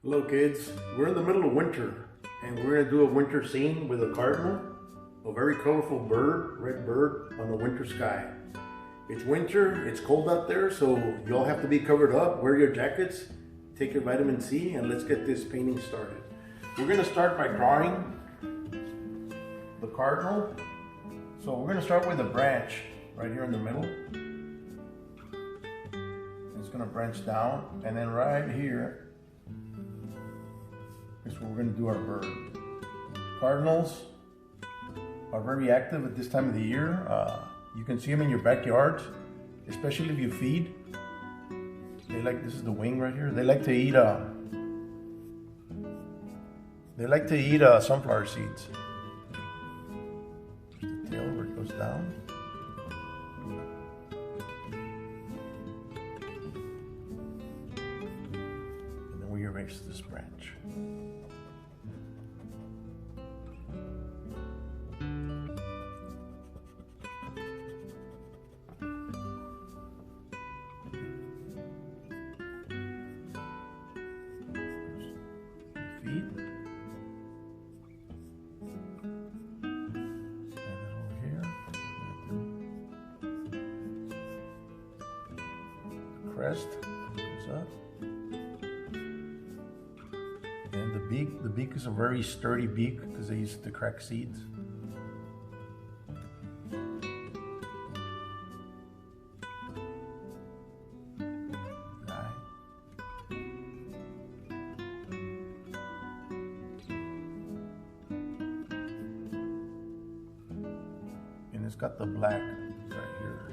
Hello kids, we're in the middle of winter and we're going to do a winter scene with a cardinal, a very colorful bird, red bird on the winter sky. It's winter, it's cold out there, so you all have to be covered up, wear your jackets, take your vitamin C, and let's get this painting started. We're going to start by drawing the cardinal. So we're going to start with a branch right here in the middle. It's going to branch down, and then right here is where we're going to do our bird. Cardinals are very active at this time of the year. You can see them in your backyards, especially if you feed. They like, this is the wing right here. They like to eat sunflower seeds. The tail where it goes down. And then we erase this branch. Crest goes up, and the beak is a very sturdy beak because they use it to crack seeds. And it's got the black right here,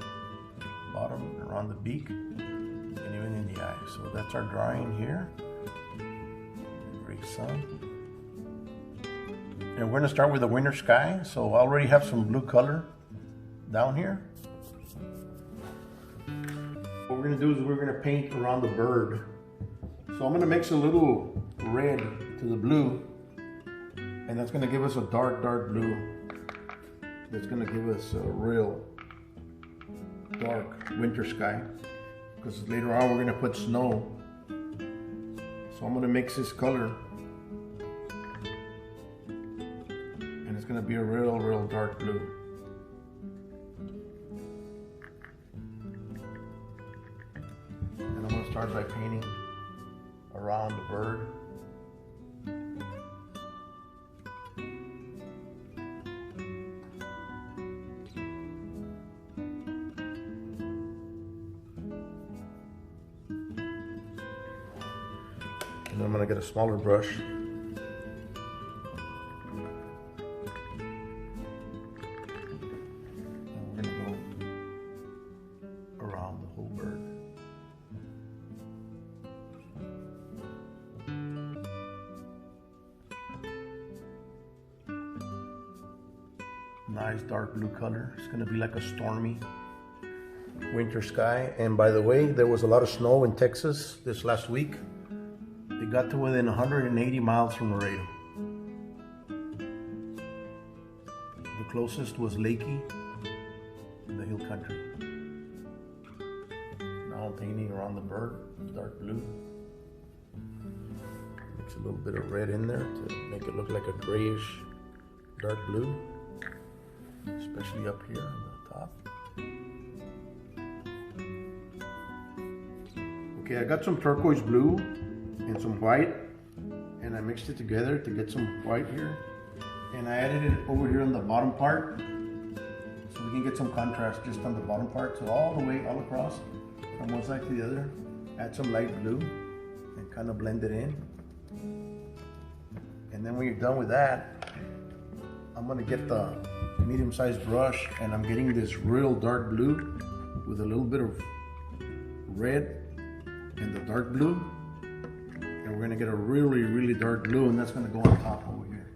bottom around the beak. And even in the eye. So that's our drawing here. Great sun. And we're going to start with the winter sky. So I already have some blue color down here. What we're going to do is we're going to paint around the bird. So I'm going to mix a little red to the blue, and that's going to give us a dark blue. That's going to give us a real dark winter sky. Because later on we're going to put snow. So I'm going to mix this color, and it's going to be a real dark blue. And I'm going to start by painting around the bird. And I'm going to get a smaller brush. And we're going to go around the whole bird. Nice dark blue color. It's going to be like a stormy winter sky. And by the way, there was a lot of snow in Texas this last week. They got to within 180 miles from Laredo. The closest was Lakey in the hill country. Now I'm painting around the bird, dark blue. Mix a little bit of red in there to make it look like a grayish dark blue, especially up here on the top. Okay, I got some turquoise blue and some white, and I mixed it together to get some white here, and I added it over here on the bottom part so we can get some contrast just on the bottom part. So all the way all across from one side to the other, add some light blue and kind of blend it in. And then when you're done with that, I'm going to get the medium-sized brush, and I'm getting this real dark blue with a little bit of red and the dark blue. And we're going to get a really dark blue, and that's going to go on top over here.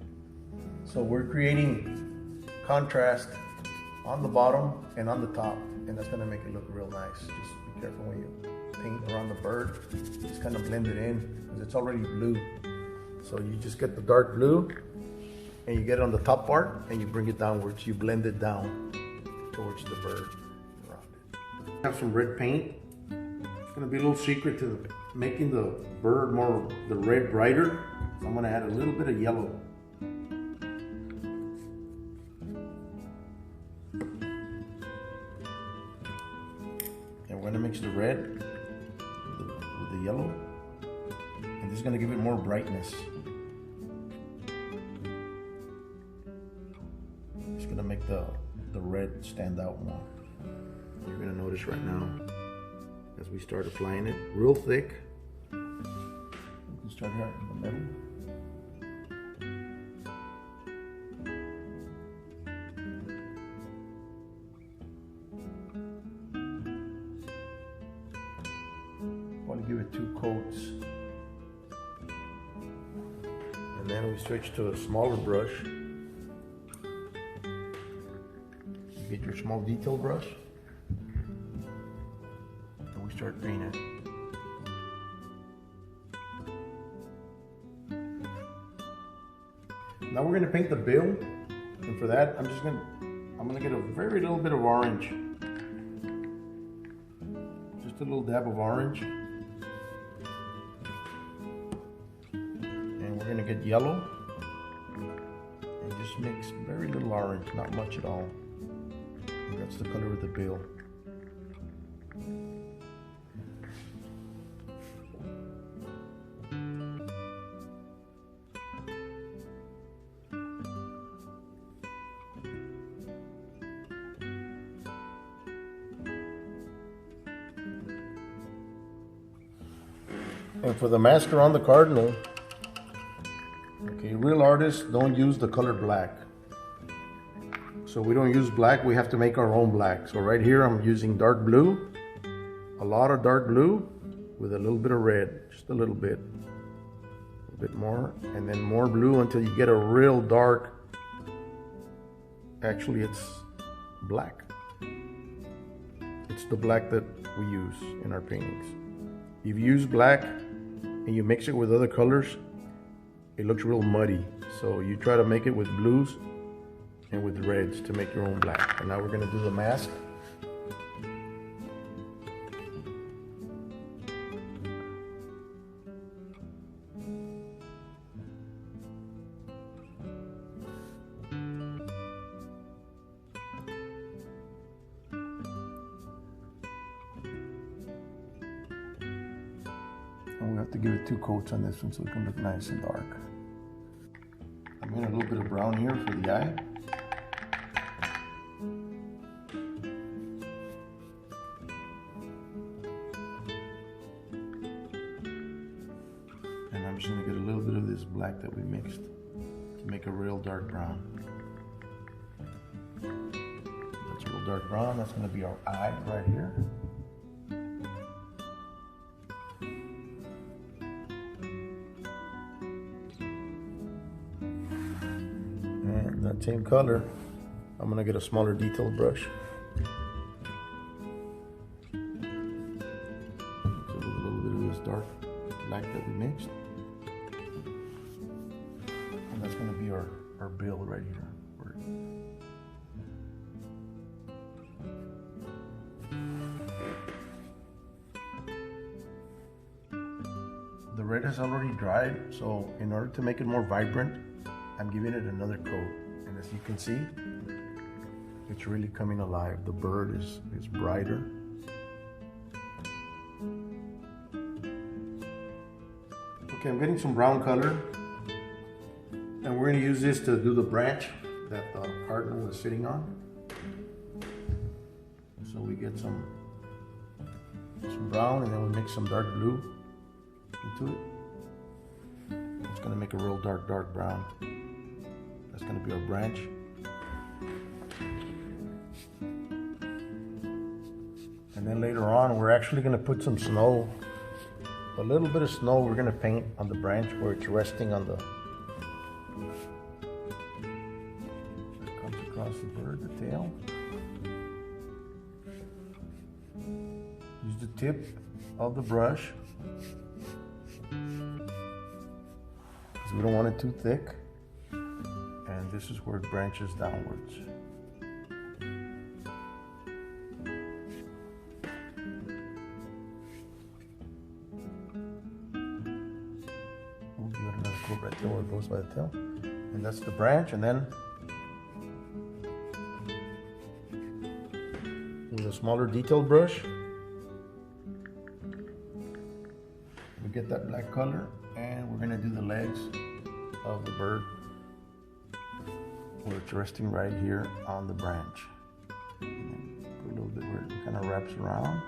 So we're creating contrast on the bottom and on the top, and that's going to make it look real nice. Just be careful when you paint around the bird. Just kind of blend it in because it's already blue. So you just get the dark blue and you get it on the top part and you bring it downwards. You blend it down towards the bird around it. I have some red paint. It's going to be a little secret to making the bird more, the red brighter, so I'm gonna add a little bit of yellow. And we're gonna mix the red with the yellow, and this is gonna give it more brightness. It's gonna make the red stand out more. You're gonna notice right now, as we start applying it, real thick. You can start here in the middle. Probably give it 2 coats. And then we switch to a smaller brush. You get your small detail brush. And we start painting. Now we're gonna paint the bill, and for that I'm gonna get a very little bit of orange, just a little dab of orange, and we're gonna get yellow, and just mix very little orange, not much at all. And that's the color of the bill. And for the masker on the Cardinal, okay, real artists don't use the color black. So we don't use black, we have to make our own black. So right here I'm using dark blue, a lot of dark blue with a little bit of red, just a little bit more, and then more blue until you get a real dark, actually it's black. It's the black that we use in our paintings. If you use black and you mix it with other colors, it looks real muddy. So you try to make it with blues and with reds to make your own black. And now we're gonna do the mask. And we have to give it 2 coats on this one so it can look nice and dark. I'm getting a little bit of brown here for the eye. And I'm just gonna get a little bit of this black that we mixed to make a real dark brown. That's a real dark brown. That's gonna be our eye right here. And that same color, I'm gonna get a smaller detail brush. So with a little bit of this dark black that we mixed. And that's gonna be our bill right here. The red has already dried, so in order to make it more vibrant, I'm giving it another coat. And as you can see, it's really coming alive. The bird is brighter. Okay, I'm getting some brown color. And we're gonna use this to do the branch that the Cardinal was sitting on. So we get some brown and then we mix some dark blue into it. It's gonna make a real dark brown. That's gonna be our branch. And then later on, we're actually gonna put some snow, a little bit of snow we're gonna paint on the branch where it's resting on the, it comes across the bird, the tail. Use the tip of the brush, because we don't want it too thick. And this is where it branches downwards. go right there where it goes by the tail. And that's the branch, and then with a smaller detail brush, we get that black color, and we're gonna do the legs of the bird where it's resting right here on the branch. And then put a little bit where it kind of wraps around.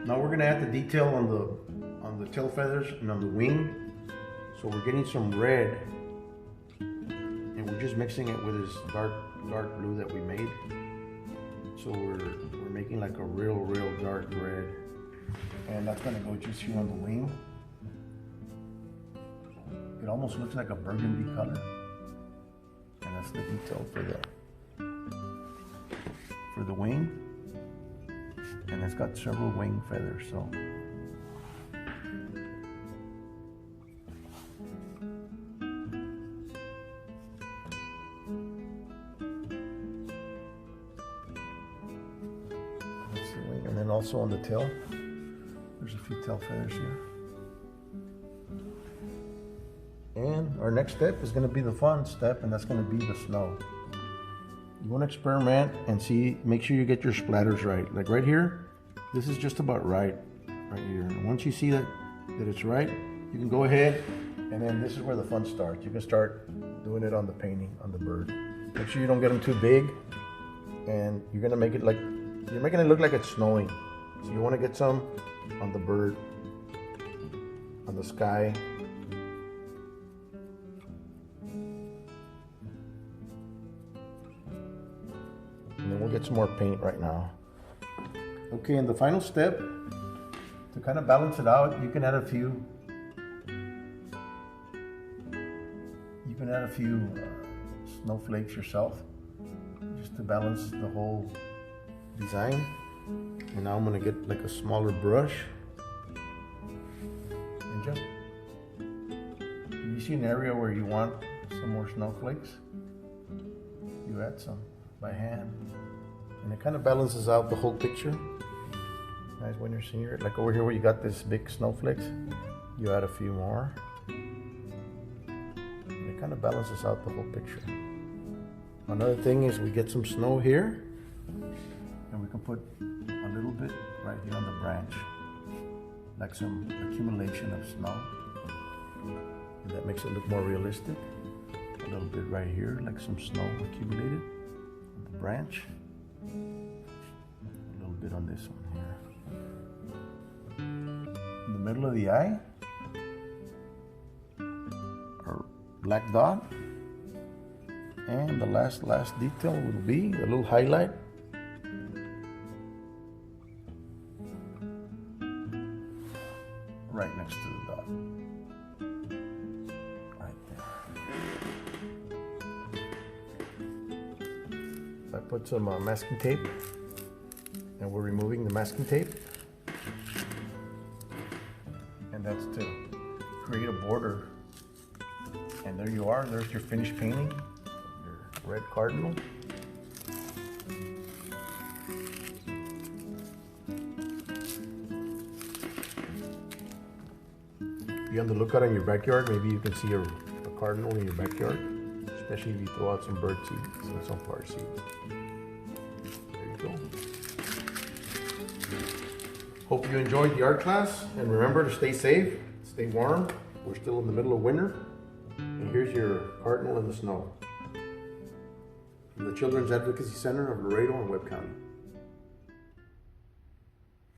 Now we're gonna add the detail on the tail feathers and on the wing. So we're getting some red, and we're just mixing it with this dark blue that we made. So we're making like a real dark red, and that's gonna go just here on the wing. It almost looks like a burgundy color, and that's the detail for the wing. And it's got several wing feathers, so. That's the wing, and then also on the tail, there's a few tail feathers here. And our next step is gonna be the fun step, and that's gonna be the snow. You want to experiment and see, make sure you get your splatters right. Like right here, this is just about right here. And once you see that it's right, you can go ahead, and then this is where the fun starts. You can start doing it on the painting, on the bird. Make sure you don't get them too big, and you're gonna make it like, you're making it look like it's snowing. So you want to get some on the bird, on the sky. And then we'll get some more paint right now. Okay, and the final step, to kind of balance it out, you can add a few snowflakes yourself, just to balance the whole design. And now I'm gonna get like a smaller brush, and just, if you see an area where you want some more snowflakes, you add some by hand, and it kind of balances out the whole picture. Nice when you're seeing it, like over here where you got this big snowflakes, you add a few more, and it kind of balances out the whole picture. Another thing is we get some snow here, and we can put a little bit right here on the branch, like some accumulation of snow, and that makes it look more realistic. A little bit right here, like some snow accumulated branch, a little bit on this one here. In the middle of the eye, our black dot, and the last detail will be a little highlight right next to the dot. I put some masking tape, and we're removing the masking tape, and that's to create a border. And there you are, there's your finished painting, your red cardinal. Be on the lookout in your backyard. Maybe you can see a cardinal in your backyard, especially if you throw out some bird seeds and some flower seeds. There you go. Hope you enjoyed the art class, and remember to stay safe, stay warm. We're still in the middle of winter. And here's your cardinal in the snow. From the Children's Advocacy Center of Laredo and Webb County.